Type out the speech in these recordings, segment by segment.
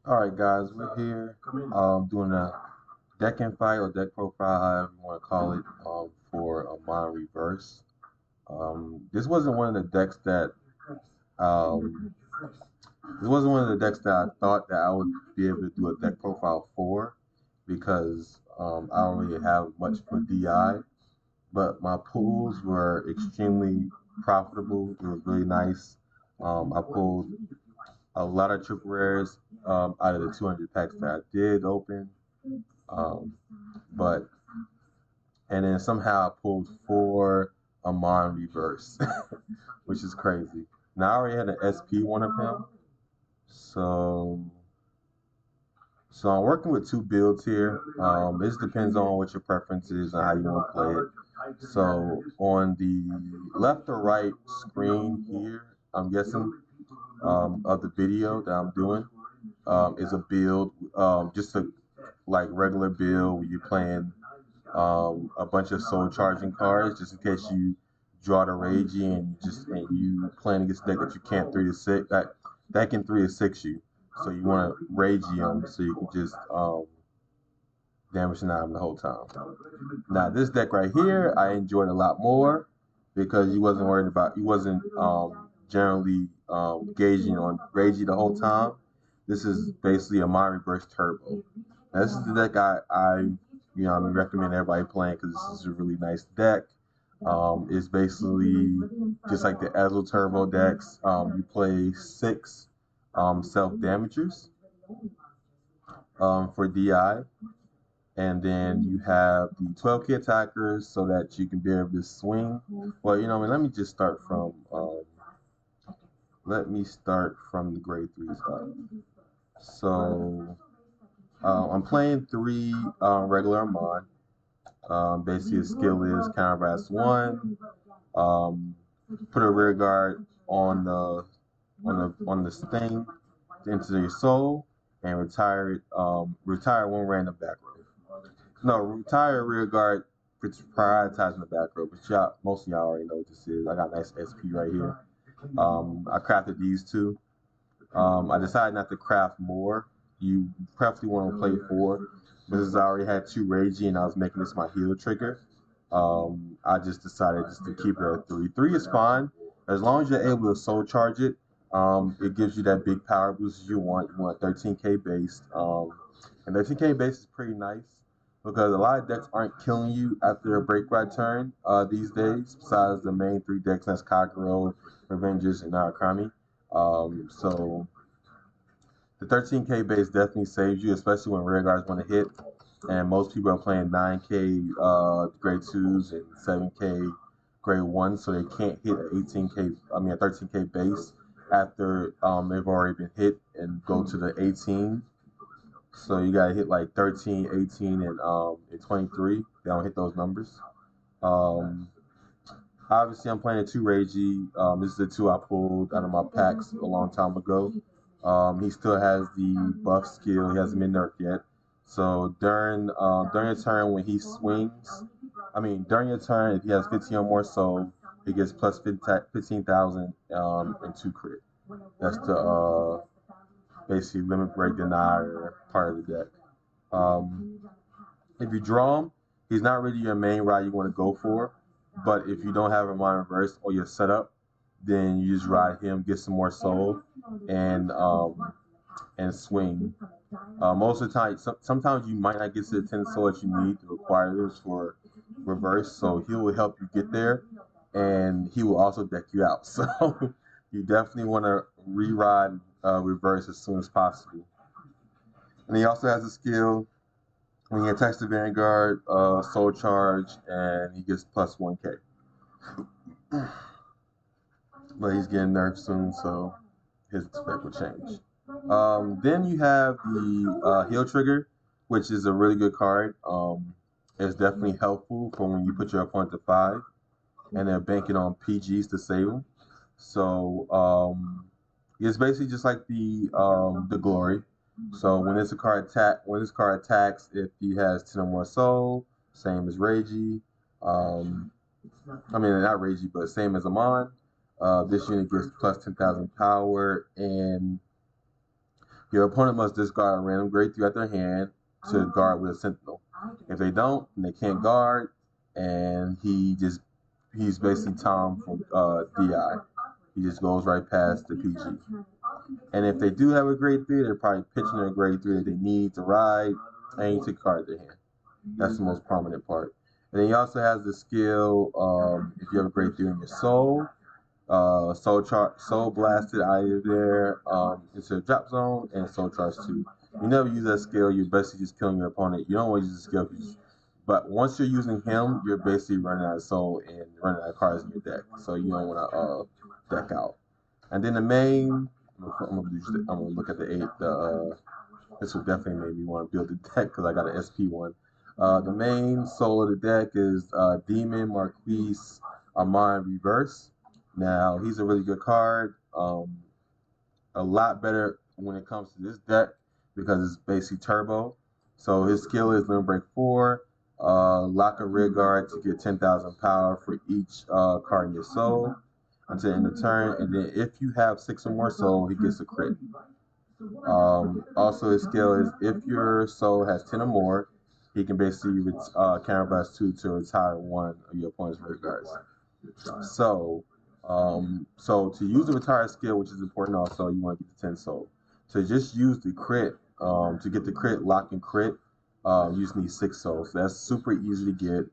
Alright guys, we're here doing a deck and fight or deck profile, however you want to call it, for Amon Reverse. This wasn't one of the decks that um, this wasn't one of the decks that I thought that I would be able to do a deck profile for because I don't really have much for DI, but my pools were extremely profitable. It was really nice. I pulled a lot of triple rares out of the 200 packs that I did open. Um, but and then somehow I pulled four Amon reverse, which is crazy. Now I already had an SP one of him, so I'm working with two builds here. It just depends on what your preference is and how you want to play it. So on the left or right screen here, I'm guessing of the video that I'm doing is a build, just a like regular build where you're playing a bunch of soul charging cards just in case you draw the Ragey and you playing against a deck that you can't 3 to 6 that can 3 to 6 you. So you want to Ragey them so you can just damage the item the whole time. Now this deck right here I enjoyed a lot more because you wasn't generally gauging on Ragey the whole time. This is basically a My Reverse Turbo. Now, this is the deck I recommend everybody playing because this is a really nice deck. It's basically just like the Ezel Turbo decks. You play 6 self damagers for DI, and then you have the 12 key attackers so that you can be able to swing. Well, let me just start from the grade 3s up. So I'm playing 3 regular Amon. Basically, his skill is counterblast 1. Put a rear guard on the sting into your soul and retire it. Retire 1 random back row. No, retire rear guard for prioritizing the back row. But most of y'all already know what this is. I got a nice SP right here. I crafted these 2. I decided not to craft more. You preferably want to play 4. Because I already had 2 Ragey and I was making this my healer trigger. I just decided just to keep it at 3. 3 is fine. As long as you're able to soul charge it, it gives you that big power boost you want. You want 13k base. And 13k base is pretty nice because a lot of decks aren't killing you after a break ride turn these days, besides the main 3 decks, that's Kagero, Revengers, and Arakami. So the 13k base definitely saves you, especially when rear guards want to hit. And most people are playing 9k grade 2s and 7k grade 1s, so they can't hit a 13k base after they've already been hit and go to the 18. So you gotta hit like 13, 18, and 23. They don't hit those numbers. Um, Obviously, I'm playing a 2 Ragey. This is the 2 I pulled out of my packs a long time ago. He still has the buff skill. He hasn't been nerfed yet. So during a turn when he swings, during a turn if he has 15 or more soul, he gets plus 15,000 and 2 crit. That's the basically limit break denier part of the deck. Um, if you draw him, he's not really your main ride you want to go for. But if you don't have a mind reverse or your setup, then you just ride him, get some more soul, and swing. Most of the time, sometimes you might not get to the 10 soul that you need to require this for reverse. So he will help you get there, and he will also deck you out. So you definitely want to re-ride reverse as soon as possible. And he also has a skill when he attacks the Vanguard, soul charge, and he gets plus 1k. But he's getting nerfed soon, so his spec will change. Then you have the heal trigger, which is a really good card. It's definitely helpful for when you put your opponent to 5, and they're banking on PGs to save them. So it's basically just like the glory. So when this card attacks, if he has 10 or more soul, same as Reiji. Not Reiji, but same as Amon. This unit gets plus 10,000 power, and Your opponent must discard a random grade 3 at their hand to guard with a Sentinel. If they don't, and they can't guard, and he's basically Tom from DI. He just goes right past the PG. And if they do have a grade 3, they're probably pitching a grade 3 that they need to ride, and you take a card at their hand. That's the most prominent part. And then he also has the skill, if you have a grade 3 in your soul, soul blasted out of there into a drop zone, and soul charge 2. You never use that skill, you're basically just killing your opponent. You don't want to use the skill, but once you're using him, you're basically running out of soul and running out of cards in your deck. So you don't want to deck out. And then the main, I'm gonna look at the 8. This will definitely make me want to build the deck because I got an SP one. The main soul of the deck is Demon Marquise Amon Reverse. Now he's a really good card. A lot better when it comes to this deck because it's basically turbo. So his skill is Limit Break 4, lock a rear guard to get 10,000 power for each card in your soul until the end of the turn. And then if you have 6 or more soul, he gets a crit. Also, his skill is if your soul has 10 or more, he can basically counterblast 2 to retire 1 of your opponent's rear guards. So to use the retire skill, which is important also, you want to get the 10 soul. So just use the crit. To get the crit, lock and crit, you just need 6 souls. So that's super easy to get.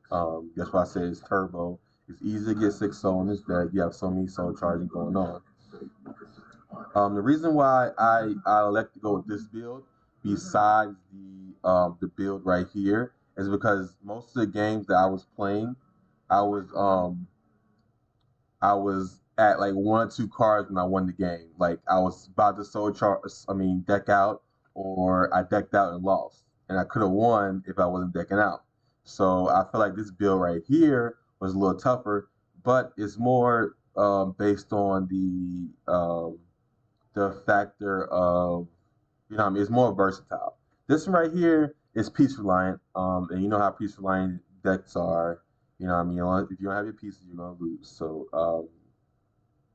That's why I say it's turbo. It's easy to get 6 soul in this deck. You have so many soul charging going on. The reason why I elect to go with this build, besides the build right here, is because most of the games that I was playing, I was at like 1 or 2 cards when I won the game. Like I was about to deck out, or I decked out and lost, and I could have won if I wasn't decking out. So I feel like this build right here was a little tougher, but it's more based on the factor of, it's more versatile. This one right here is piece reliant, and you know how piece reliant decks are. If you don't have your pieces, you're gonna lose. So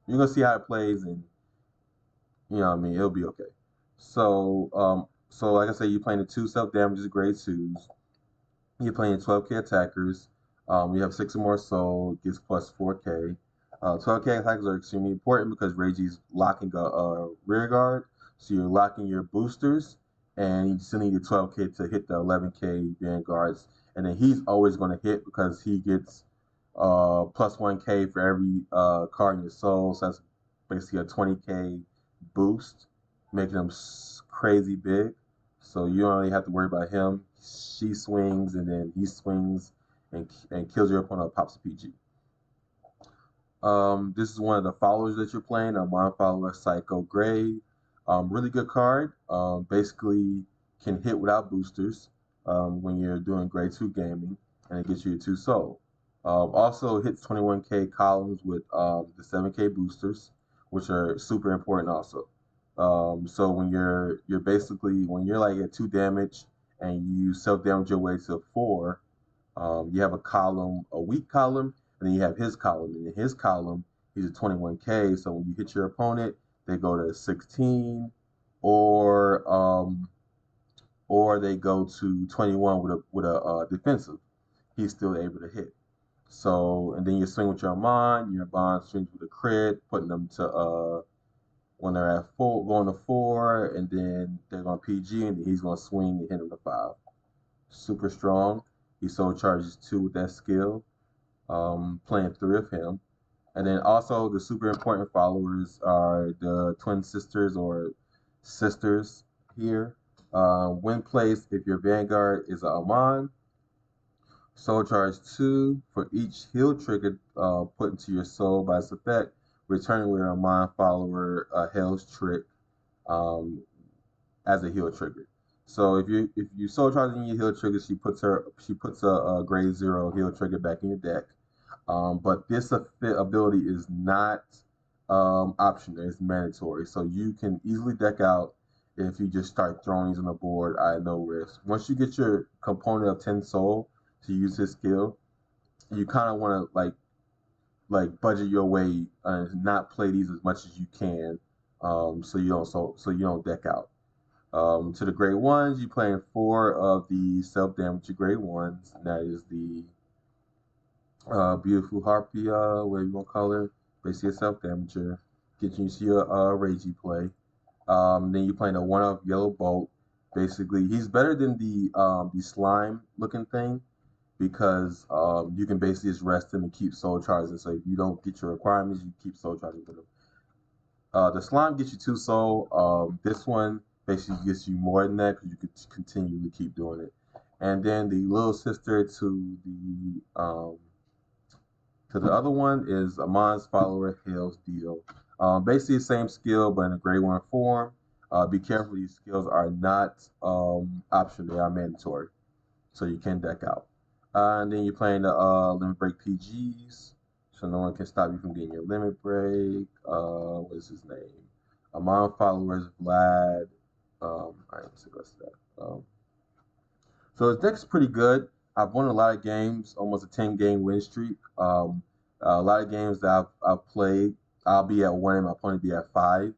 you're gonna see how it plays, and it'll be okay. So like I said, you're playing the 2 self damages, grade 2s. You're playing 12k attackers. You have 6 or more soul, gets plus 4k. 12k attackers are extremely important because Reiji's locking a rear guard, so you're locking your boosters, and you still need a 12k to hit the 11k Vanguards, and then he's always going to hit because he gets plus 1k for every card in your soul, so that's basically a 20k boost, making him crazy big. So you don't really have to worry about him. She swings, and then he swings and kills your opponent, pops a PG. This is one of the followers that you're playing, a Amon follower, Psycho Grave. Really good card. Basically can hit without boosters when you're doing grade 2 gaming, and it gets you a 2 soul. Also hits 21k columns with the 7k boosters, which are super important also. So when you're like at 2 damage and you self damage your way to 4, you have a weak column, and then you have his column. And in his column, he's a 21k. So when you hit your opponent, they go to 16, or they go to 21 with a defensive. He's still able to hit. So, and then you swing with your Amon. Your Amon swings with a crit, putting them to when they're at 4, going to 4, and then they're going to PG, and he's going to swing and hit them to 5. Super strong. He soul charges 2 with that skill. Playing 3 of him. And then also the super important followers are the twin sisters or sisters here. When placed, if your Vanguard is an Amon, soul charge 2 for each heal trigger put into your soul by its effect, returning with your Amon follower Hell's Trick as a heal trigger. So if you soul charging your heal trigger, she puts a grade 0 heal trigger back in your deck. But this ability is not optional; it's mandatory. So you can easily deck out if you just start throwing these on the board at no risk. Once you get your component of 10 soul to use his skill, you kind of want to like budget your way and not play these as much as you can, so you don't deck out. To the grade ones, you're playing 4 of the self-damage grade ones, and that is the beautiful Harpia, whatever you want to call her, basically a self-damager, getting you to your Ragey play. Then you're playing a 1 of Yellow Bolt. Basically, he's better than the slime looking thing because you can basically just rest him and keep soul charging. So if you don't get your requirements, you keep soul charging with him. The slime gets you 2 soul. This one basically gets you more than that because you could continually keep doing it. And then the little sister to the other one is Amon's follower, Hale's Deal. Basically the same skill, but in a grade 1 form. Be careful, these skills are not optional, they are mandatory. So you can deck out. And then you're playing the Limit Break PGs. So no one can stop you from getting your Limit Break. What is his name? Amon followers, Vlad. I didn't see the rest of that. So his deck's pretty good. I've won a lot of games, almost a 10-game win streak. A lot of games that I've played, I'll be at 1 and my opponent be at 5.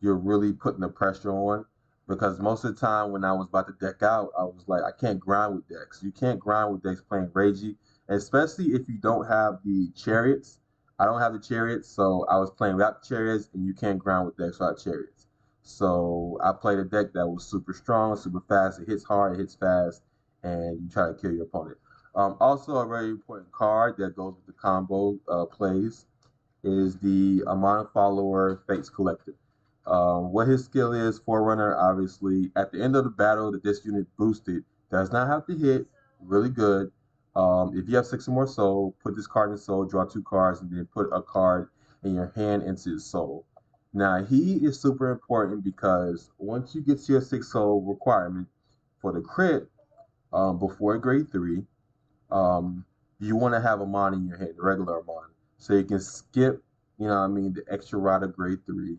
You're really putting the pressure on because most of the time when I was about to deck out, I was like, I can't grind with decks. You can't grind with decks playing Ragey, especially if you don't have the chariots. I don't have the chariots, so I was playing without the chariots, and you can't grind with decks without chariots. So I played a deck that was super strong, super fast. It hits hard, it hits fast, and you try to kill your opponent. Also, a very important card that goes with the combo plays is the Amon follower Fates Collector. What his skill is, Forerunner, obviously. At the end of the battle that this unit boosted, does not have to hit, really good. If you have 6 or more soul, put this card in soul, draw 2 cards, and then put a card in your hand into his soul. Now, he is super important because once you get to your 6 soul requirement for the crit, before grade 3, you want to have Amon in your hand, the regular Amon. So you can skip, the extra rod of grade 3.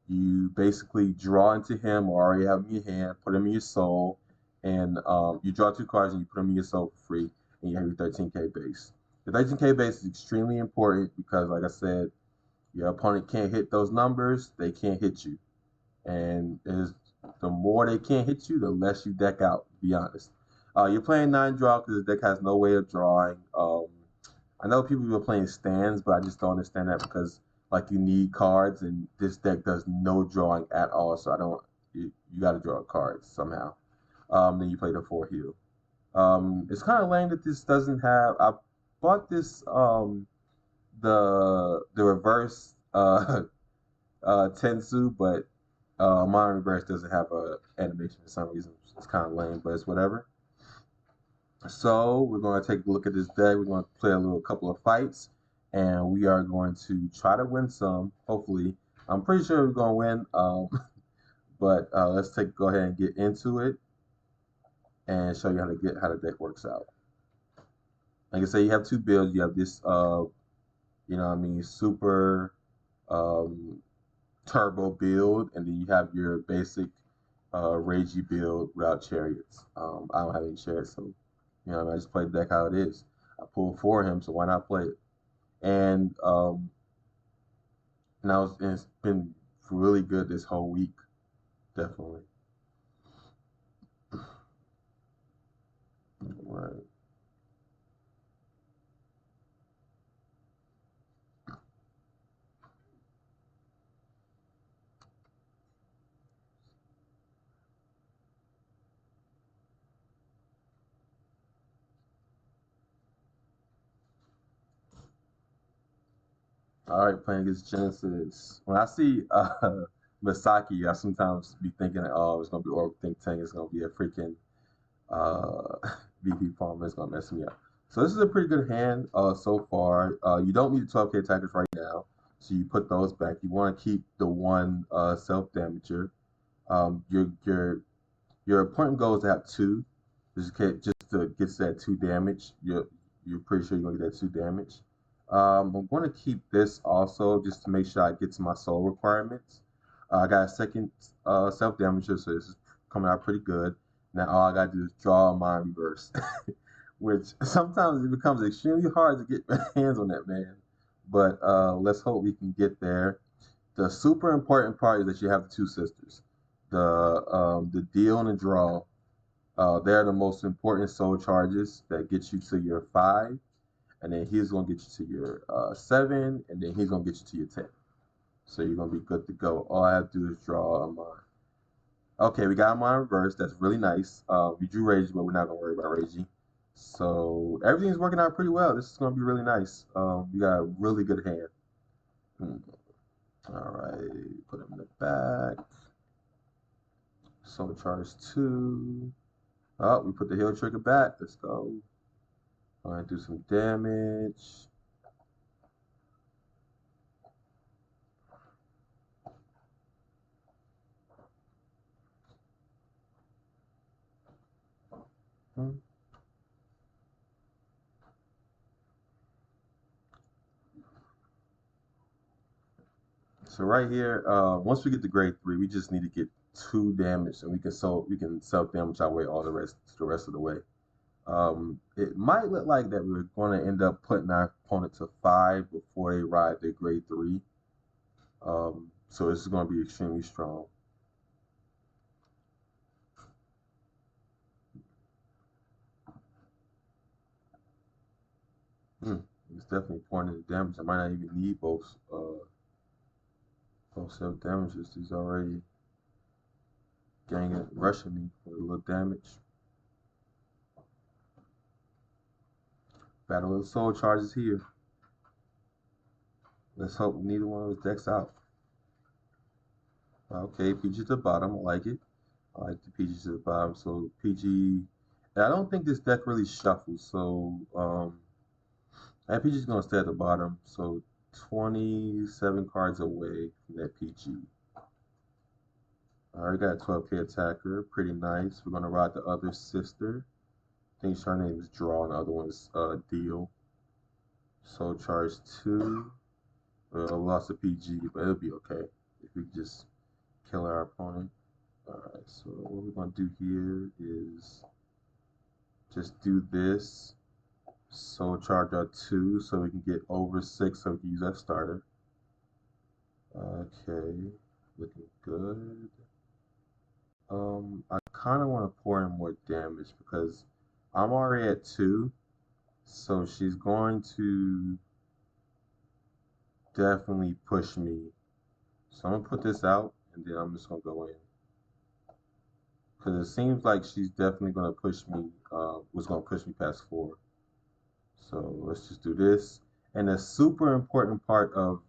You basically draw into him or already have him in your hand, put him in your soul, and you draw 2 cards and you put them in your soul for free, and you have your 13k base. The 13k base is extremely important because, like I said, your opponent can't hit those numbers, they can't hit you. And the more they can't hit you, the less you deck out, to be honest. You're playing 9 draw because the deck has no way of drawing. I know people are playing stands, but I just don't understand that because you need cards, and this deck does no drawing at all. So you got to draw cards somehow. Then you play the 4 heal. It's kind of lame that this doesn't have. I bought this the reverse Tensu, but my reverse doesn't have a animation for some reason. It's kind of lame, but it's whatever. So we're going to take a look at this deck. We're going to play a couple of fights, and we are going to try to win some. Hopefully, I'm pretty sure we're going to win. But let's go ahead and get into it and show you how the deck works out. Like I say, you have 2 builds. You have this, super turbo build, and then you have your basic Ragey build without chariots. I don't have any chariots, so I just play the deck how it is. I pulled for him, so why not play it? And it's been really good this whole week, definitely. Right. All right, playing against Genesis. When I see Misaki, I sometimes be thinking, oh, it's gonna be Oracle Think Tank. It's gonna be a freaking VP Farmer. It's gonna mess me up. So this is a pretty good hand so far. You don't need the 12k attackers right now, so you put those back. You want to keep the 1 self-damager. Your important goal is to have 2, just to get that 2 damage. You're pretty sure you're gonna get that 2 damage. I'm going to keep this also just to make sure I get to my soul requirements. I got a 2nd self-damager, so this is coming out pretty good. Now all I got to do is draw my reverse, which sometimes it becomes extremely hard to get my hands on that, man. But let's hope we can get there. The super important part is that you have the 2 sisters. The deal and the draw. They're the most important soul charges that get you to your 5, and then he's gonna get you to your 7, and then he's gonna get you to your 10. So you're gonna be good to go. All I have to do is draw Amon. Okay, we got Amon in reverse. That's really nice. We drew Ragey, but we're not gonna worry about Ragey. So everything's working out pretty well. This is gonna be really nice. We got a really good hand. All right, put him in the back. Soul charge 2. Oh, we put the heal trigger back. Let's go. All right, do some damage. So right here, once we get to grade 3, we just need to get 2 damage, and we can self damage our way all the rest of the way. It might look like that we're going to end up putting our opponent to 5 before they ride their grade 3. So this is going to be extremely strong. It's definitely pointing the damage. I might not even need both self damages. He's already rushing me with a little damage. Battle of the Soul charges here. Let's hope neither one of those decks out. Okay, PG to the bottom. I like it. I like the PG to the bottom. So PG. I don't think this deck really shuffles. So PG is gonna stay at the bottom. So 27 cards away from that PG. Alright, got a 12k attacker. Pretty nice. We're gonna ride the other sister. I think her name is Draw, and the other one is Deal. Soul charge 2. Lost a PG, but it'll be okay if we just kill our opponent. Alright, so what we're gonna do here is just do this. Soul charge our 2 so we can get over 6 so we can use our starter. Okay, looking good. I kind of want to pour in more damage because I'm already at 2, so she's going to definitely push me. So I'm gonna put this out, and then I'm just gonna go in because it seems like she's definitely gonna push me. Was gonna push me past 4. So let's just do this. And the super important part of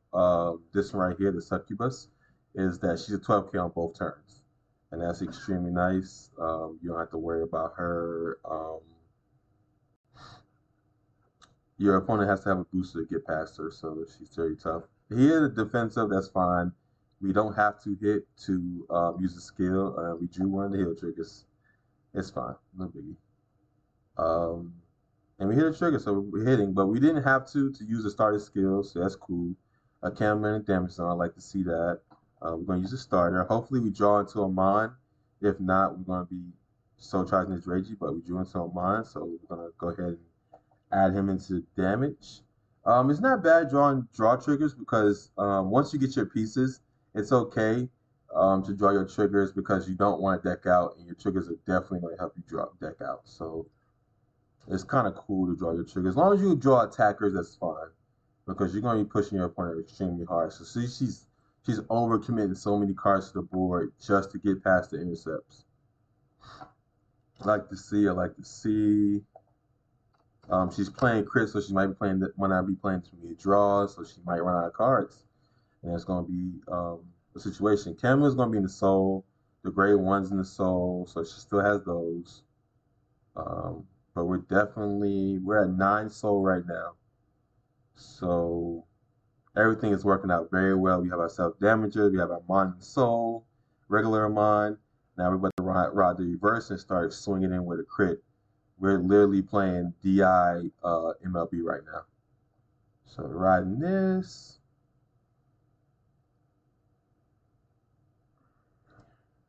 this one right here, the succubus, is that she's a 12k on both turns. And that's extremely nice. You don't have to worry about her. Your opponent has to have a booster to get past her, so she's very tough. Here, the defensive, that's fine. We don't have to hit to use a skill. We drew one of the heal triggers. It's fine, no biggie. And we hit a trigger, so we're hitting, but we didn't have to use a starter skill, so that's cool. A camera and damage zone, I like to see that. We're going to use a starter. Hopefully we draw into Amon. If not, we're going to be soul charging his Reggie, but we drew into Amon, so we're going to go ahead and add him into damage. It's not bad drawing draw triggers because once you get your pieces, it's okay to draw your triggers because you don't want to deck out, and your triggers are definitely going to help you deck out. So it's kind of cool to draw your triggers. As long as you draw attackers, that's fine because you're going to be pushing your opponent extremely hard. So see, she's overcommitting so many cards to the board just to get past the intercepts. I like to see. She's playing crit, so she might be playing might not be playing too many draws, so she might run out of cards, and it's going to be a situation. Camela's going to be in the soul. The grade 1's in the soul, so she still has those. But we're at 9 soul right now, so everything is working out very well. We have our self damager, we have our Amon soul, regular Amon. Now we're about to ride the reverse and start swinging in with a crit. We're literally playing DI MLB right now. So we're riding this.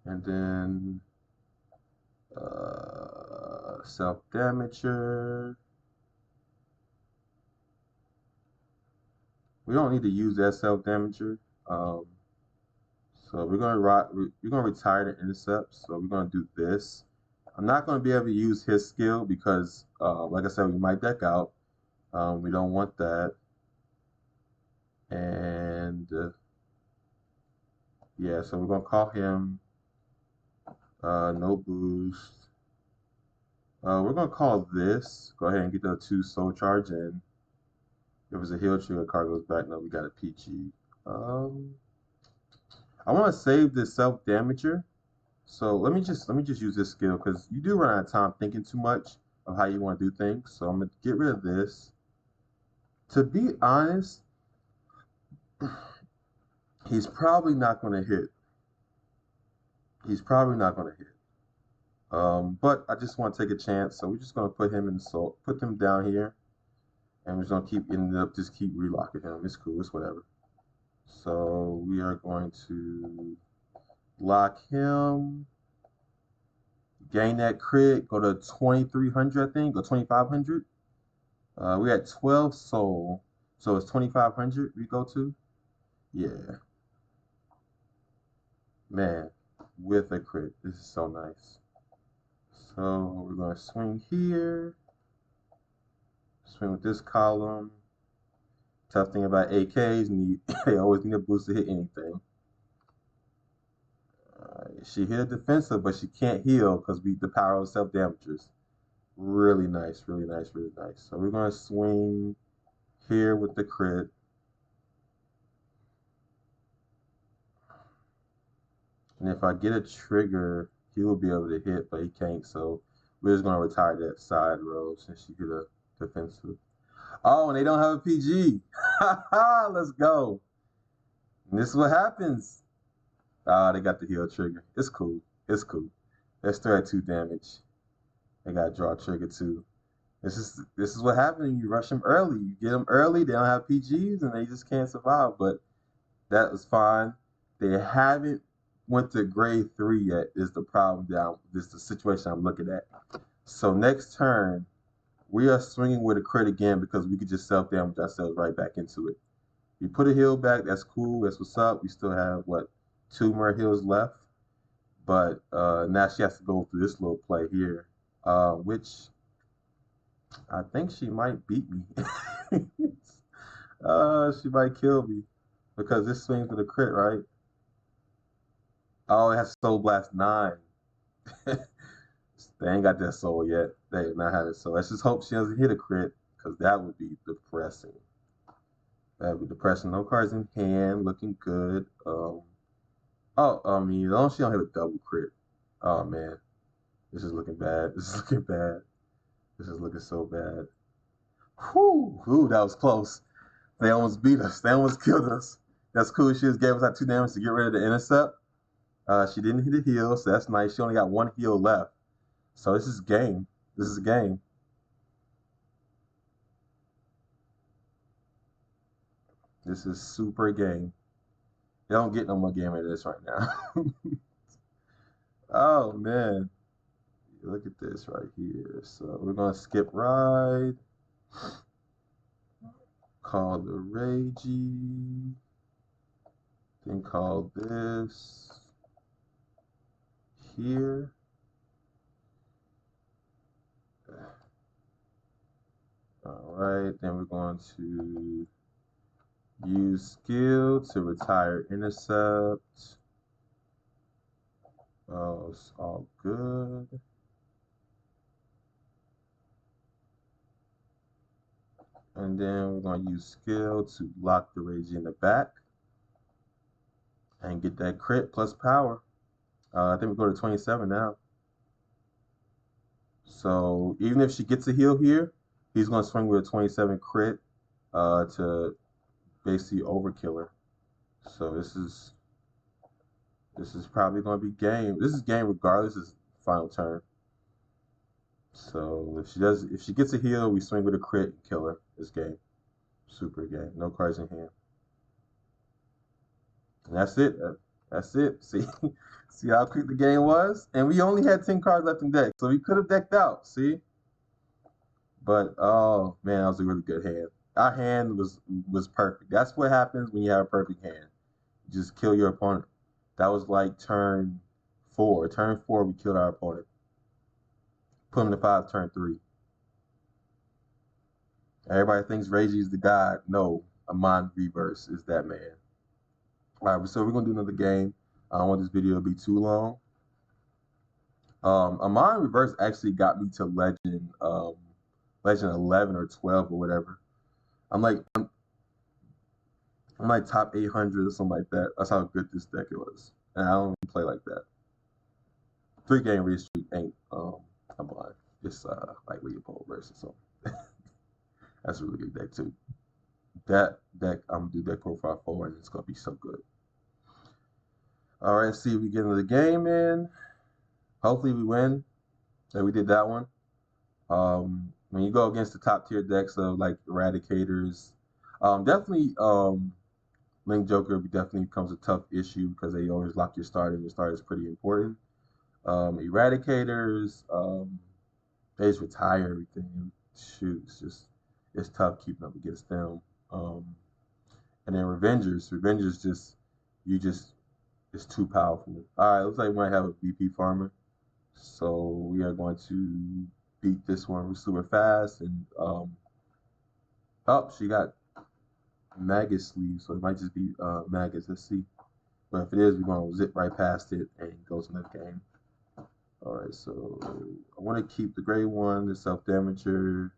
And then self-damager. We don't need to use that self-damager. So we're gonna retire the intercept. So we're gonna do this. I'm not gonna be able to use his skill because, like I said, we might deck out. We don't want that. And yeah, so we're gonna call him no boost. We're gonna call this. Go ahead and get the 2 soul charge in. If it's a heal trigger, card goes back. No, we got a PG. I want to save this self damager. So let me just use this skill because you do run out of time thinking too much of how you want to do things. So I'm gonna get rid of this. To be honest, he's probably not gonna hit. He's probably not gonna hit. But I just want to take a chance, so we're just gonna put him in soul, put him down here, and we're just gonna keep keep relocking him. It's cool. It's whatever. So we are going to lock him. Gain that crit, go to 2,300, I think, or 2,500. We had 12 soul, so it's 2,500 we go to. Yeah. Man, with a crit. This is so nice. So we're going to swing here. Swing with this column. Tough thing about AKs, they always need a boost to hit anything. She hit a defensive, but she can't heal because the power of self-damagers. Really nice, really nice, really nice. So we're going to swing here with the crit. And if I get a trigger, he will be able to hit, but he can't. So we're just going to retire that side row since she hit a defensive. Oh, and they don't have a PG. Let's go. And this is what happens. They got the heal trigger. It's cool. It's cool. They're still at 2 damage. They got to draw a trigger too. This is what happens when you rush them early. You get them early, they don't have PGs, and they just can't survive. But that was fine. They haven't went to grade 3 yet. Is the problem down? This is the situation I'm looking at. So next turn, we are swinging with a crit again because we could just self-damage ourselves right back into it. You put a heal back, that's cool, that's what's up. We still have, what, 2 more heals left. But now she has to go through this little play here, which I think she might beat me. She might kill me because this swings with a crit, right? Oh, it has Soul Blast 9. They ain't got that soul yet. They have not had it. So let's just hope she doesn't hit a crit because that would be depressing. That would be depressing. No cards in hand, looking good. I mean, as long as she don't hit a double crit. Oh man, this is looking bad. This is looking bad. This is looking so bad. Whew, that was close. They almost beat us. They almost killed us. That's cool. She just gave us that 2 damage to get rid of the intercept. She didn't hit a heal, so that's nice. She only got 1 heal left. So this is game. This is a game. This is super game. You don't get no more game of this right now. Oh man. Look at this right here. So we're gonna skip ride. Call the Ragey. Then call this here. All right, then we're going to use skill to retire intercept. Oh, it's all good. And then we're going to use skill to block the Rage in the back and get that crit plus power. I think we go to 27 now. So even if she gets a heal here, he's going to swing with a 27 crit to basically overkill her. So this is probably going to be game. This is game regardless of final turn. So if she gets a heal, we swing with a crit and kill her. This game, super game. No cards in hand. And that's it. That's it. See how quick the game was? And we only had 10 cards left in deck, so we could have decked out. See? But oh man, that was a really good hand. Our hand was perfect. That's what happens when you have a perfect hand. You just kill your opponent. That was like turn 4. Turn 4, we killed our opponent. Put him to 5, turn 3. Everybody thinks Regi's the god. No, Amon Reverse is that man. All right, so we're going to do another game. I don't want this video to be too long. Amon Reverse actually got me to Legend 11 or 12 or whatever. I'm like top 800 or something like that. That's how good this deck was. And I don't even play like that. 3-game read streak ain't Amon. It's like Leopold versus something. That's a really good deck too. That deck, I'm gonna do deck profile 4 and it's gonna be so good. All right, let's see if we get into the game in. Hopefully we win. Yeah, we did that one. When you go against the top tier decks of like Eradicators, definitely Link Joker definitely becomes a tough issue because they always lock your starter, and your starter is pretty important. Eradicators, they just retire everything. Shoot, it's tough keeping up against them. And then Revengers it's too powerful. All right, looks like we might have a VP farmer, so we are going to beat this one super fast. And she got Magus sleeve, so it might just be Magus. Let's see. But if it is, we're going to zip right past it and go to the next game. All right, so I want to keep the gray one, the self-damager.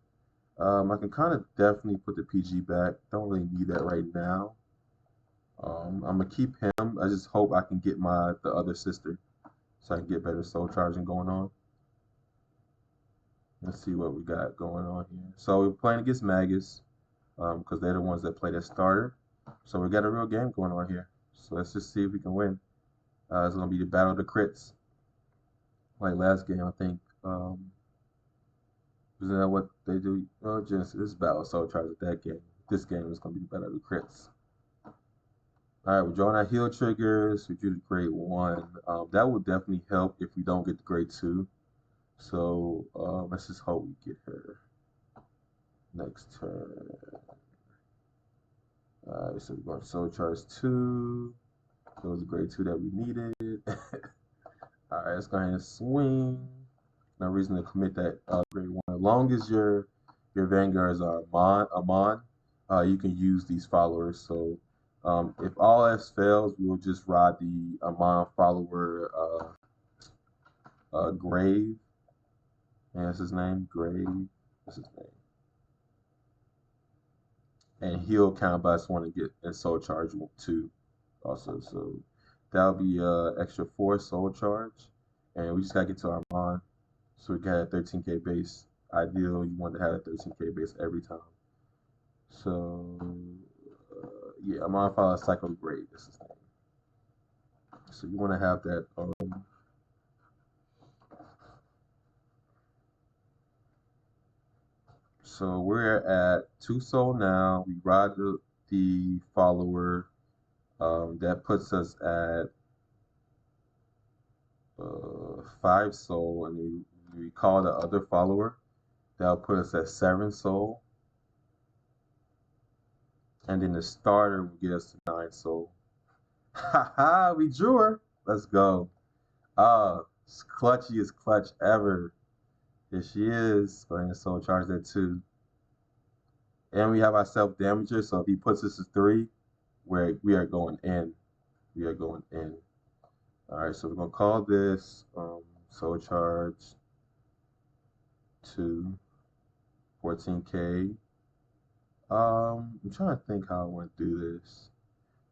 I can kind of definitely put the PG back. Don't really need that right now. I'm going to keep him. I just hope I can get the other sister so I can get better soul charging going on. Let's see what we got going on here. So we're playing against Magus because they're the ones that play that starter. So we got a real game going on here. So let's just see if we can win. It's going to be the battle of the crits. Like last game, I think. Isn't that what they do? Oh, Genesis, this battle of soul charge at that game. This game is going to be the battle of the crits. All right, we're drawing our heal triggers. We drew the grade 1. That would definitely help if we don't get the grade 2. So let's just hope we get her next turn. All right, so we're going to soul charge 2. That was the grade 2 that we needed. All right, let's go ahead and swing. No reason to commit that grade 1. As long as your Vanguards are Amon, you can use these followers. So if all else fails, we will just ride the Amon follower Grave. And that's his name, Grave. That's his name. And he'll count by us want to get and soul charge 2 also. So that'll be extra 4 soul charge. And we just gotta get to our Amon. So we got a 13k base. Ideal, you want to have a 13k base every time. So yeah, Amon follow Cycle Grade. This is his name. So you want to have that. So we're at 2 soul now. We ride the follower. That puts us at 5 soul, and we call the other follower. That'll put us at 7 soul. And then the starter will get us to 9 soul. Haha, we drew her. Let's go. Clutchiest clutch ever. Here she is. Go ahead and soul charge that 2. And we have our self-damager, so if he puts us to 3, we are going in. We are going in. All right, so we're going to call this soul charge 2, 14k. I'm trying to think how I want to do this.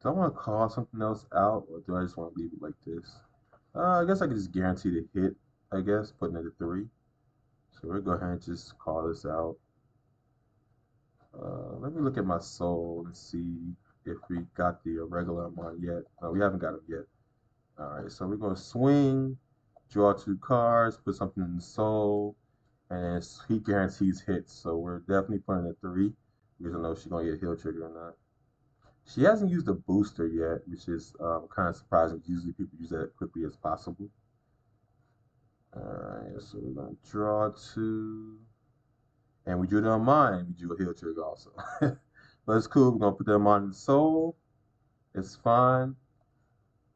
Do I want to call something else out, or do I just want to leave it like this? I guess I could just guarantee the hit, I guess, putting it at 3. So we'll go ahead and just call this out. Let me look at my soul and see if we got the regular Amon yet. No, we haven't got him yet. All right, so we're going to swing, draw 2 cards, put something in the soul, and he guarantees hits. So we're definitely putting at 3. We don't know if she's going to get a heal trigger or not. She hasn't used a booster yet, which is kind of surprising. Usually people use that as quickly as possible. All right, so we're going to draw 2. And we drew the Amon. We drew a heal trigger also. But it's cool. We're going to put the Amon in the soul. It's fine.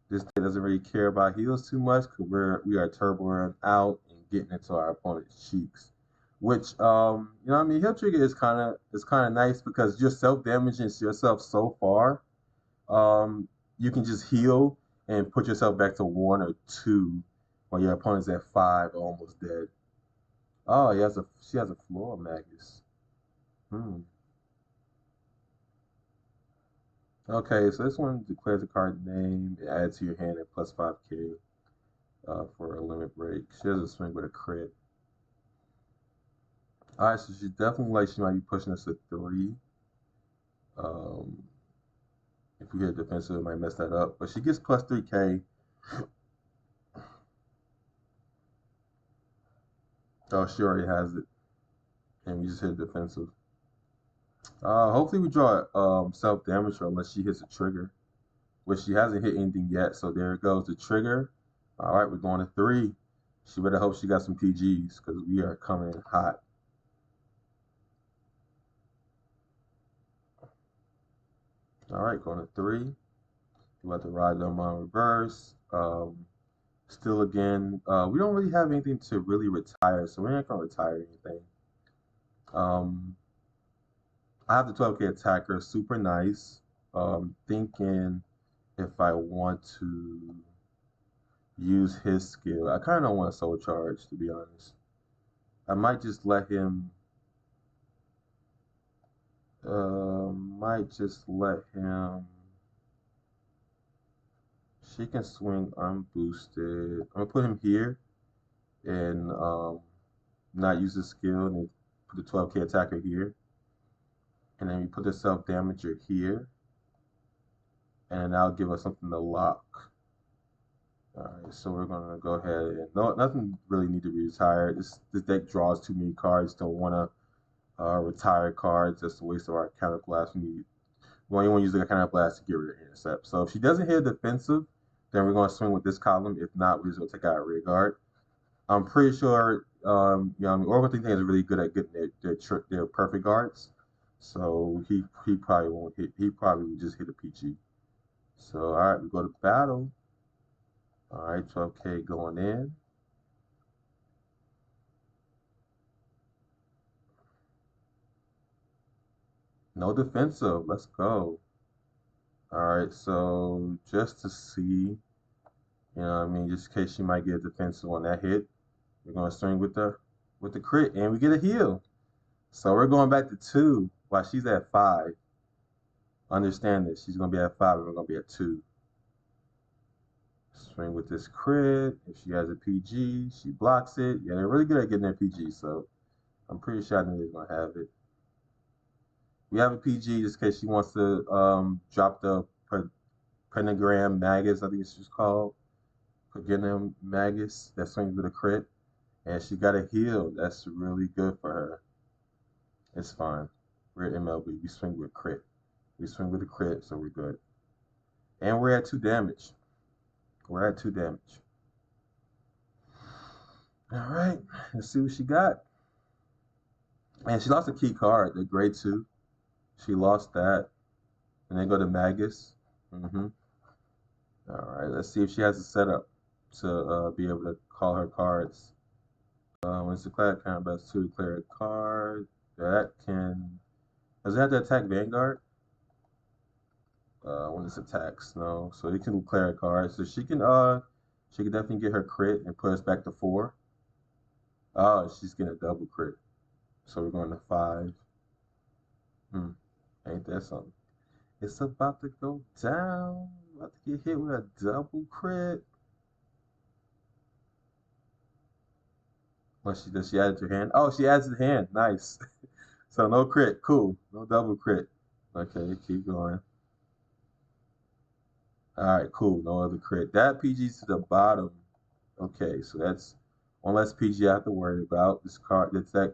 This deck doesn't really care about heals too much because we are turboing out and getting into our opponent's cheeks. Which you know what I mean, heal trigger is kinda nice because you're self damaging yourself so far. You can just heal and put yourself back to 1 or 2 while your opponent's at 5 almost dead. Oh, she has a floor magus. Hmm. Okay, so this one declares a card name, it adds to your hand at plus 5k for a limit break. She has a swing with a crit. Alright, so she definitely she might be pushing us to 3. Um, if we hit defensive, it might mess that up. But she gets plus 3k. Oh, she already has it. And we just hit defensive. Hopefully we draw self damage her unless she hits a trigger, which she hasn't hit anything yet. So there it goes, the trigger. All right, we're going to 3. She better hope she got some PGs because we are coming in hot. All right, going to 3. We're about to ride them on reverse. Still again, we don't really have anything to really retire, so we're not gonna retire anything. I have the 12k attacker, super nice. Thinking if I want to use his skill. I kind of don't want to soul charge, to be honest. I might just let him. Might just let him. She can swing unboosted. I'm gonna put him here and not use the skill, and then put the 12k attacker here, and then we put the self damager here, and that'll give us something to lock. Alright, so we're gonna go ahead and nothing really need to be retired. This deck draws too many cards. Don't wanna retire cards. That's a waste of our counter blast. We only want to use the counter blast to get rid of intercept. So if she doesn't hit defensive, then we're gonna swing with this column. If not, we're just gonna take out rear guard. I'm pretty sure you know, I mean, Oracle thing is really good at getting their perfect guards. So he probably won't hit. He probably will just hit a PG. So all right, we go to battle. All right, 12k going in. No defensive. Let's go. All right, so just to see, you know what I mean, just in case she might get a defensive on that hit, we're gonna swing with the crit, and we get a heal. So we're going back to 2 while she's at 5. Understand this, she's gonna be at 5, and we're gonna be at 2. Swing with this crit. If she has a PG, she blocks it. Yeah, they're really good at getting their PG, so I'm pretty sure I know they're gonna have it. We have a PG just in case she wants to drop the pentagram magus, I think it's just called. Pentagram magus that swings with a crit. And she got a heal. That's really good for her. It's fine. We're at MLB. We swing with crit. We swing with a crit, so we're good. And we're at 2 damage. We're at 2 damage. All right, let's see what she got. And she lost a key card, the grade 2. She lost that. And then go to Magus. All right, let's see if she has a setup to be able to call her cards. When it's declared combat to declare a card, that can. Does it have to attack Vanguard? When this attacks, no. So it can declare a card. So she can definitely get her crit and put us back to 4. Oh, she's getting a double crit. So we're going to 5. Ain't that something? It's about to go down. About to get hit with a double crit. What does she add it to her hand? Oh, she adds it to hand. Nice. So no crit. Cool. No double crit. Okay, keep going. Alright, cool. No other crit. That PG's to the bottom. Okay, so that's one less PG I have to worry about. This card, this deck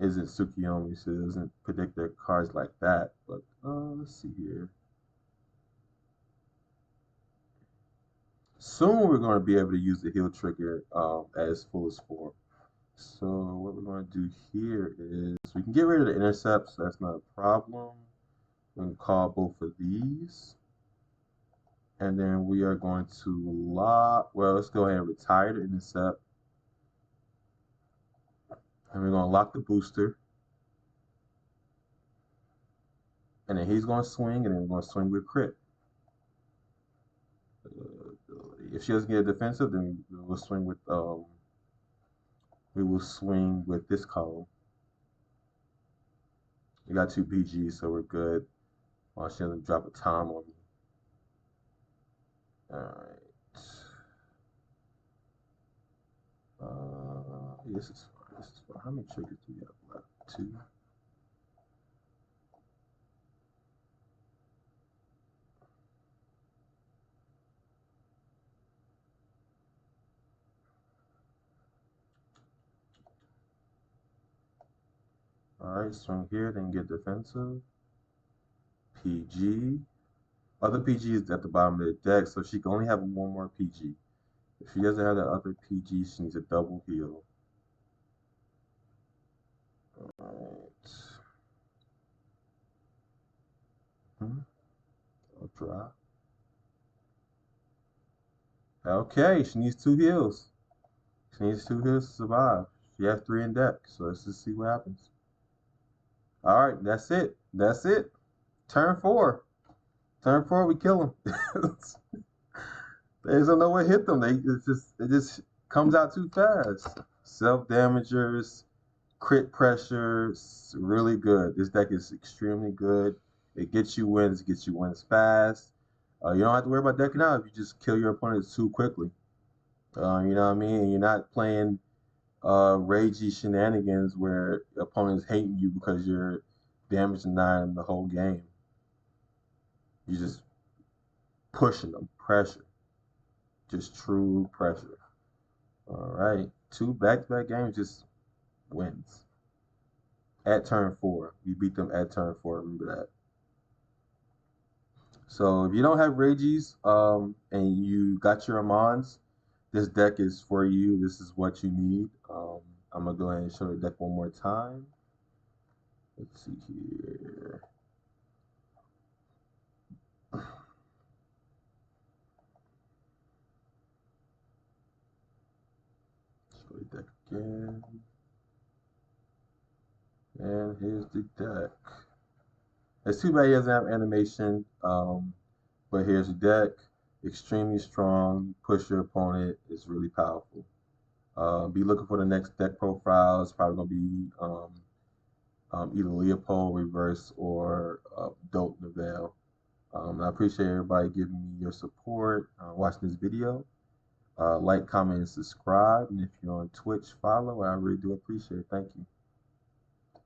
isn't Tsukiyomi, so it doesn't predict their cards like that. But let's see here. Soon we're going to be able to use the heal trigger at its fullest form. So what we're going to do here is we can get rid of the intercepts. So that's not a problem. We can call both of these. And then we are going to lock, well, let's go ahead and retire the intercept. And we're going to lock the booster. And then he's going to swing, and then we're going to swing with crit. If she doesn't get a defensive, then we'll swing with this column. We got 2 PGs, so we're good. She doesn't drop a Tom on me. Alright. This is fine. This is fine. How many triggers do we have left? 2. Alright, swing here, then get defensive. PG. Other PG is at the bottom of the deck, so she can only have one more PG. If she doesn't have the other PG, she needs a double heal. Alright. I'll drop. Okay, she needs 2 heals. She needs 2 heals to survive. She has 3 in deck, so let's just see what happens. Alright, that's it. That's it. Turn 4. Turn 4, we kill them. They don't know what hit them. It just comes out too fast. Self-damagers, crit pressure, really good. This deck is extremely good. It gets you wins fast. You don't have to worry about decking out if you just kill your opponents too quickly. You know what I mean? And you're not playing ragey shenanigans where the opponent's hating you because you're damaging them the whole game. You're just pushing them, pressure. Just true pressure. Alright. 2 back-to-back games, just wins. At turn 4. We beat them at turn 4, remember that. So if you don't have Ragies and you got your Amons, this deck is for you. This is what you need. I'm going to go ahead and show the deck one more time. Let's see here. Show the deck again. And here's the deck. It's too bad he doesn't have animation, but here's the deck. Extremely strong. Push your opponent. It's really powerful. Be looking for the next deck profile. It's probably going to be either Leopold, Reverse, or Dope Neville. I appreciate everybody giving me your support, watching this video. Like, comment, and subscribe. And if you're on Twitch, follow. I really do appreciate it. Thank you.